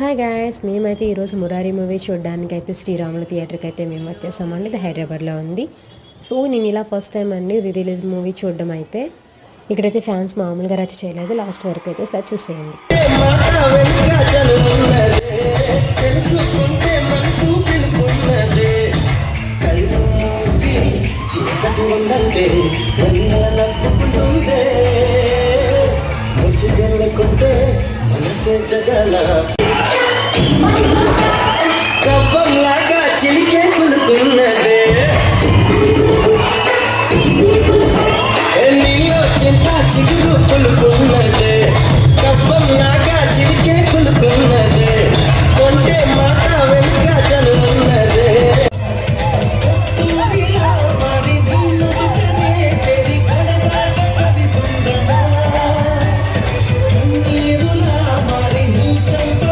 Hi guys, మేమైతే ఈరోజు Murari movie చూడడానికి అయితే శ్రీరాములు థియేటర్కి అయితే మేము వచ్చేసామండి. ఇది హైదరాబాద్లో ఉంది. సో నేను ఇలా ఫస్ట్ టైం అండి రిలీజ్ మూవీ చూడడం అయితే. ఇక్కడైతే ఫ్యాన్స్ మామూలుగా రచ్చ చేయలేదు, లాస్ట్ వరకు అయితే సార్ చూసేయండి. మనసే జగల కవ్వంలాగా చిలికే కులుకున్నదే, నీలో చింత చిగురు కులుకున్నదే, కవ్వంలాగా చిలికే కులుకున్నదే, కొంటే మాట వెనుక చనున్నదే.